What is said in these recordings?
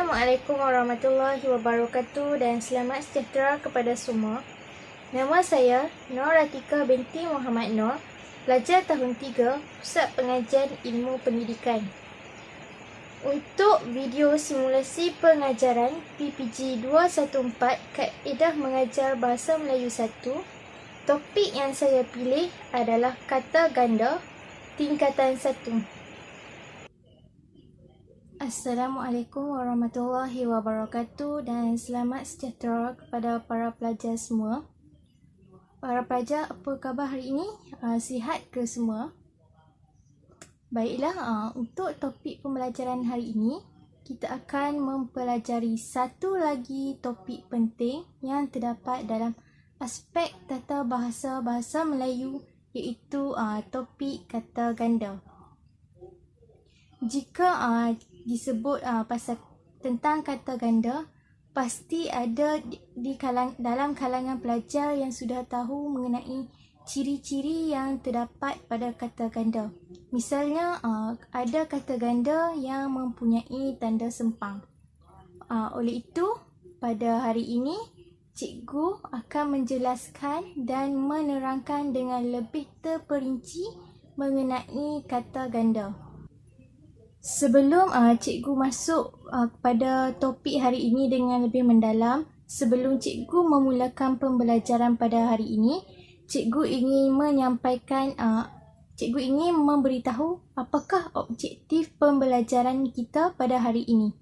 Assalamualaikum warahmatullahi wabarakatuh dan selamat sejahtera kepada semua. Nama saya Nur Atika binti Muhammad Nur, pelajar tahun 3 Pusat Pengajian Ilmu Pendidikan. Untuk video simulasi pengajaran PPG 214 Kaedah Mengajar Bahasa Melayu 1, topik yang saya pilih adalah kata ganda tingkatan 1. Assalamualaikum warahmatullahi wabarakatuh dan selamat sejahtera kepada para pelajar semua. Para pelajar, apa khabar hari ini? Sihat ke semua? Baiklah, untuk topik pembelajaran hari ini, kita akan mempelajari satu lagi topik penting yang terdapat dalam aspek tata bahasa Melayu, iaitu topik kata ganda. Jika disebut pasal tentang kata ganda, pasti ada dalam kalangan pelajar yang sudah tahu mengenai ciri-ciri yang terdapat pada kata ganda. Misalnya, ada kata ganda yang mempunyai tanda sempang. Oleh itu, pada hari ini, cikgu akan menjelaskan dan menerangkan dengan lebih terperinci mengenai kata ganda. Sebelum cikgu masuk pada topik hari ini dengan lebih mendalam, sebelum cikgu memulakan pembelajaran pada hari ini, cikgu ingin memberitahu apakah objektif pembelajaran kita pada hari ini.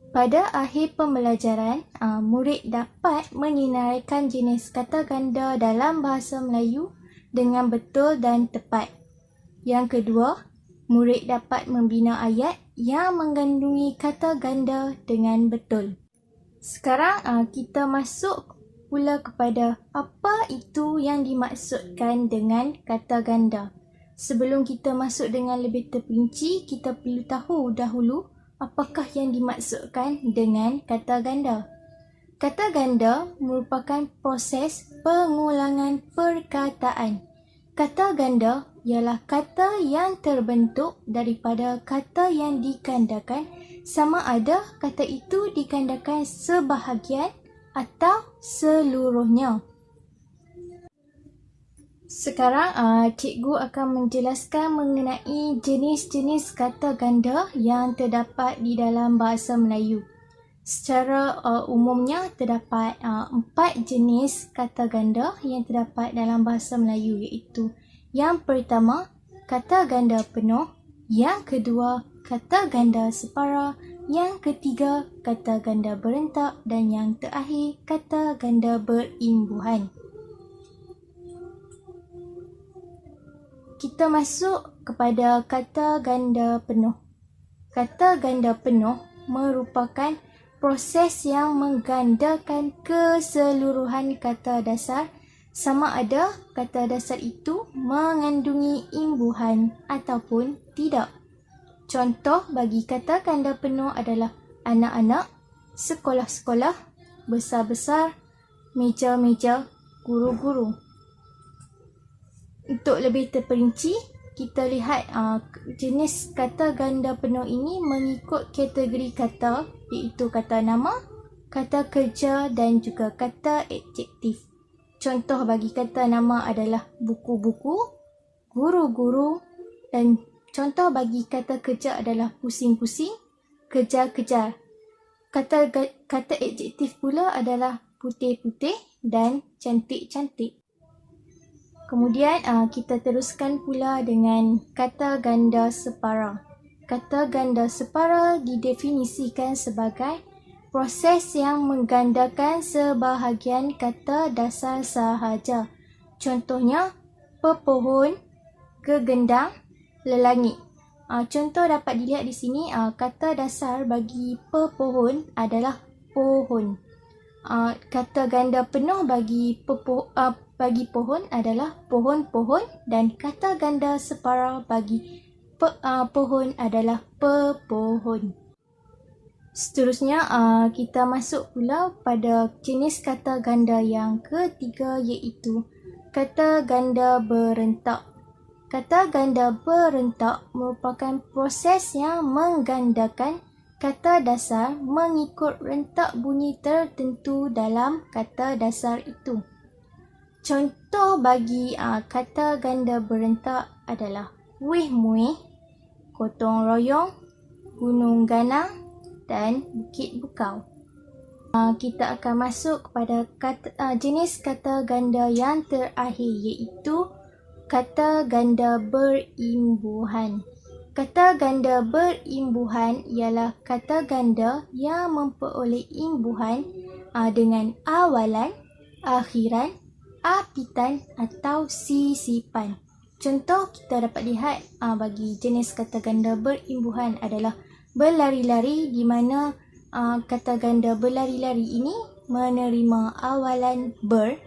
Pada akhir pembelajaran, murid dapat menyinarikan jenis kata ganda dalam bahasa Melayu dengan betul dan tepat. Yang kedua, murid dapat membina ayat yang mengandungi kata ganda dengan betul. Sekarang kita masuk pula kepada apa itu yang dimaksudkan dengan kata ganda. Sebelum kita masuk dengan lebih terperinci, kita perlu tahu dahulu apakah yang dimaksudkan dengan kata ganda. Kata ganda merupakan proses pengulangan perkataan. Kata ganda ialah kata yang terbentuk daripada kata yang digandakan, sama ada kata itu digandakan sebahagian atau seluruhnya. Sekarang cikgu akan menjelaskan mengenai jenis-jenis kata ganda yang terdapat di dalam bahasa Melayu. Secara umumnya terdapat 4 jenis kata ganda yang terdapat dalam bahasa Melayu, iaitu yang pertama, kata ganda penuh, yang kedua, kata ganda separa, yang ketiga, kata ganda berentak, dan yang terakhir, kata ganda berimbuhan. Kita masuk kepada kata ganda penuh. Kata ganda penuh merupakan proses yang menggandakan keseluruhan kata dasar, sama ada kata dasar itu mengandungi imbuhan ataupun tidak. Contoh bagi kata ganda penuh adalah anak-anak, sekolah-sekolah, besar-besar, meja-meja, guru-guru. Untuk lebih terperinci, kita lihat jenis kata ganda penuh ini mengikut kategori kata, iaitu kata nama, kata kerja dan juga kata adjektif. Contoh bagi kata nama adalah buku-buku, guru-guru, dan contoh bagi kata kerja adalah pusing-pusing, kejar-kejar. Kata adjektif pula adalah putih-putih dan cantik-cantik. Kemudian kita teruskan pula dengan kata ganda separa. Kata ganda separa didefinisikan sebagai proses yang menggandakan sebahagian kata dasar sahaja. Contohnya, pepohon, kegendang, lelangit. Contoh dapat dilihat di sini, kata dasar bagi pepohon adalah pohon. Kata ganda penuh bagi pohon adalah pohon-pohon, dan kata ganda separa bagi pohon adalah pepohon. Seterusnya, kita masuk pula pada jenis kata ganda yang ketiga, iaitu kata ganda berentak. Kata ganda berentak merupakan proses yang menggandakan kata dasar mengikut rentak bunyi tertentu dalam kata dasar itu. Contoh bagi kata ganda berentak adalah wih muih, gotong royong, gunung ganang dan bukit bukau. Kita akan masuk kepada jenis kata ganda yang terakhir, iaitu kata ganda berimbuhan. Kata ganda berimbuhan ialah kata ganda yang memperoleh imbuhan dengan awalan, akhiran, apitan atau sisipan. Contoh kita dapat lihat bagi jenis kata ganda berimbuhan adalah berlari-lari, di mana kata ganda berlari-lari ini menerima awalan ber.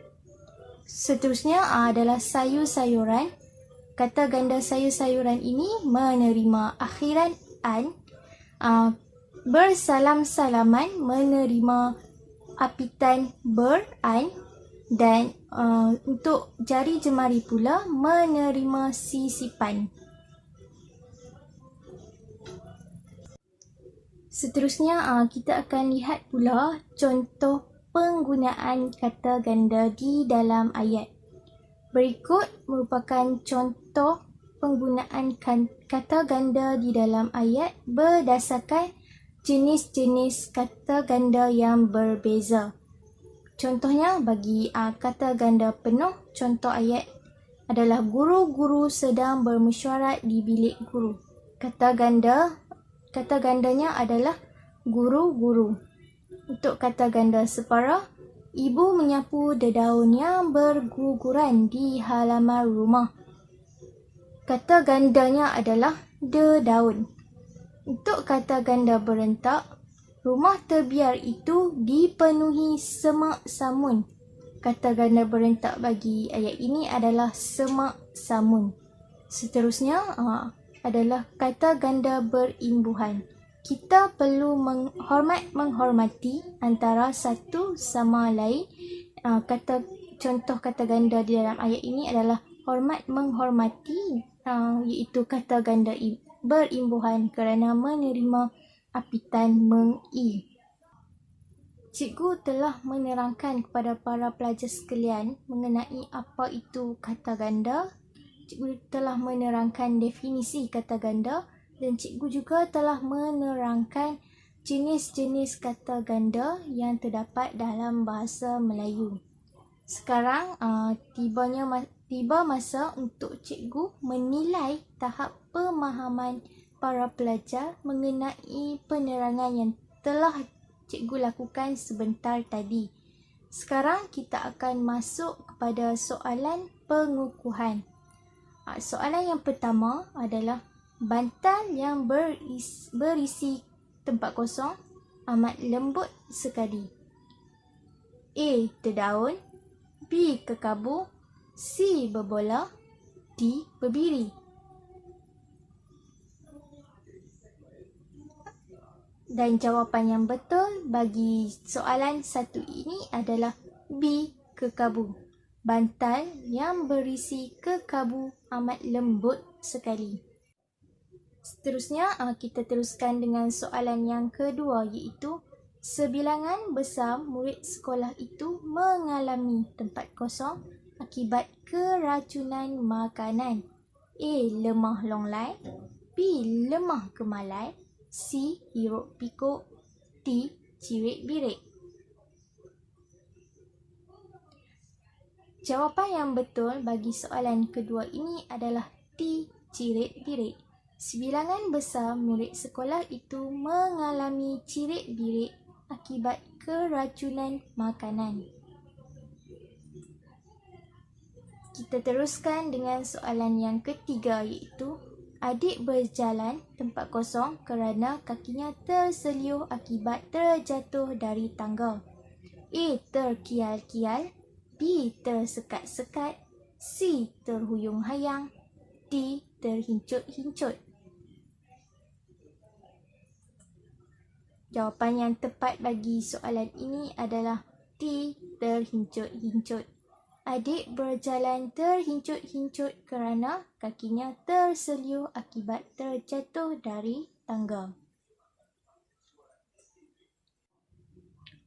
Seterusnya adalah sayur-sayuran. Kata ganda sayur-sayuran ini menerima akhiran an. Bersalam-salaman menerima apitan ber-an. Dan untuk jari jemari pula menerima sisipan. Seterusnya kita akan lihat pula contoh penggunaan kata ganda di dalam ayat. Berikut merupakan contoh penggunaan kata ganda di dalam ayat berdasarkan jenis-jenis kata ganda yang berbeza. Contohnya bagi kata ganda penuh, contoh ayat adalah guru-guru sedang bermesyuarat di bilik guru. Kata gandanya adalah guru-guru. Untuk kata ganda separuh, ibu menyapu dedaun yang berguguran di halaman rumah. Kata gandanya adalah dedaun. Untuk kata ganda berentak, rumah terbiar itu dipenuhi semak samun. Kata ganda berentak bagi ayat ini adalah semak samun. Seterusnya adalah kata ganda berimbuhan. Kita perlu menghormati antara satu sama lain. Contoh kata ganda di dalam ayat ini adalah hormat menghormati, iaitu kata ganda berimbuhan kerana menerima apitan meng-i. Cikgu telah menerangkan kepada para pelajar sekalian mengenai apa itu kata ganda. Cikgu telah menerangkan definisi kata ganda dan cikgu juga telah menerangkan jenis-jenis kata ganda yang terdapat dalam bahasa Melayu. Sekarang tiba masa untuk cikgu menilai tahap pemahaman para pelajar mengenai penerangan yang telah cikgu lakukan sebentar tadi. Sekarang kita akan masuk kepada soalan pengukuhan. Soalan yang pertama adalah bantal yang berisi tempat kosong amat lembut sekali. A. Terdaun, B. Kekabut, C. Berbola, D. Berdiri. Dan jawapan yang betul bagi soalan satu ini adalah B. Kekabut. Bantal yang berisi kekabu amat lembut sekali. Seterusnya, kita teruskan dengan soalan yang kedua, iaitu sebilangan besar murid sekolah itu mengalami tempat kosong akibat keracunan makanan. A. Lemah longlai, B. Lemah kemalai, C. Hiruk pikuk, D. Cirit birik. Jawapan yang betul bagi soalan kedua ini adalah D. Cirit birik. Sebilangan besar murid sekolah itu mengalami cirit birik akibat keracunan makanan. Kita teruskan dengan soalan yang ketiga, iaitu adik berjalan tempat kosong kerana kakinya terseliuh akibat terjatuh dari tangga. A. Terkial-kial, B. Tersekat-sekat, C. Terhuyung-hayang, D. Terhincut-hincut. Jawapan yang tepat bagi soalan ini adalah D. Terhincut-hincut. Adik berjalan terhincut-hincut kerana kakinya terseliuh akibat terjatuh dari tangga.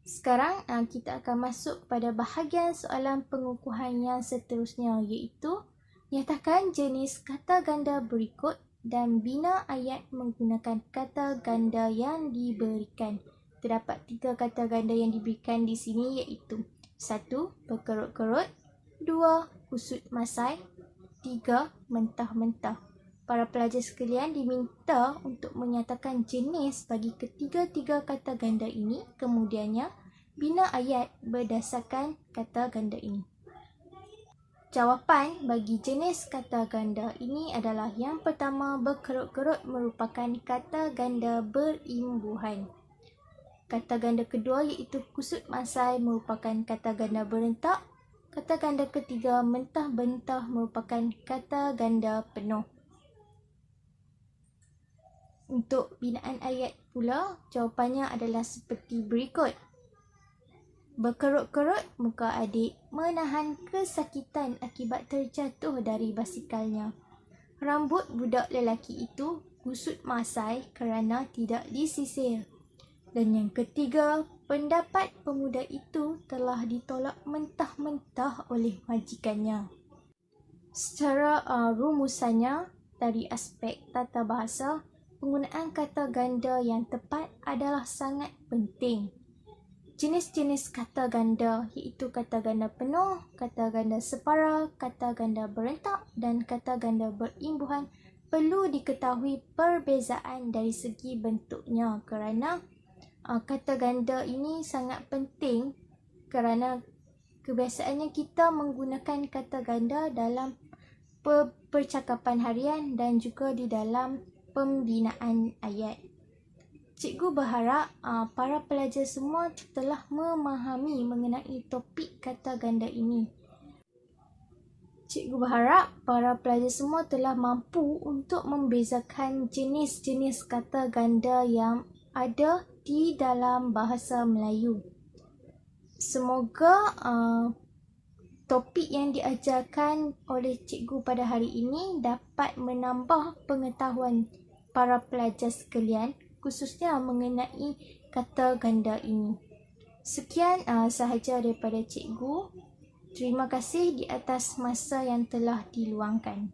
Sekarang kita akan masuk pada bahagian soalan pengukuhan yang seterusnya, iaitu nyatakan jenis kata ganda berikut dan bina ayat menggunakan kata ganda yang diberikan. Terdapat 3 kata ganda yang diberikan di sini, iaitu 1. Berkerut-kerut, 2. Kusut masai, 3. Mentah-mentah. Para pelajar sekalian diminta untuk menyatakan jenis bagi ketiga-tiga kata ganda ini, kemudiannya bina ayat berdasarkan kata ganda ini. Jawapan bagi jenis kata ganda ini adalah yang pertama, berkerut-kerut merupakan kata ganda berimbuhan. Kata ganda kedua iaitu kusut masai merupakan kata ganda berentak. Kata ganda ketiga, mentah-mentah merupakan kata ganda penuh. Untuk binaan ayat pula, jawapannya adalah seperti berikut. Berkerut-kerut muka adik menahan kesakitan akibat terjatuh dari basikalnya. Rambut budak lelaki itu kusut masai kerana tidak disisir. Dan yang ketiga, pendapat pemuda itu telah ditolak mentah-mentah oleh majikannya. Secara rumusannya, dari aspek tata bahasa, penggunaan kata ganda yang tepat adalah sangat penting. Jenis-jenis kata ganda iaitu kata ganda penuh, kata ganda separa, kata ganda berentak dan kata ganda berimbuhan perlu diketahui perbezaan dari segi bentuknya, kerana kata ganda ini sangat penting kerana kebiasaannya kita menggunakan kata ganda dalam percakapan harian dan juga di dalam pembinaan ayat. Cikgu berharap para pelajar semua telah memahami mengenai topik kata ganda ini. Cikgu berharap para pelajar semua telah mampu untuk membezakan jenis-jenis kata ganda yang ada di dalam bahasa Melayu. Semoga topik yang diajarkan oleh cikgu pada hari ini dapat menambah pengetahuan para pelajar sekalian, khususnya mengenai kata ganda ini. Sekian sahaja daripada cikgu. Terima kasih di atas masa yang telah diluangkan.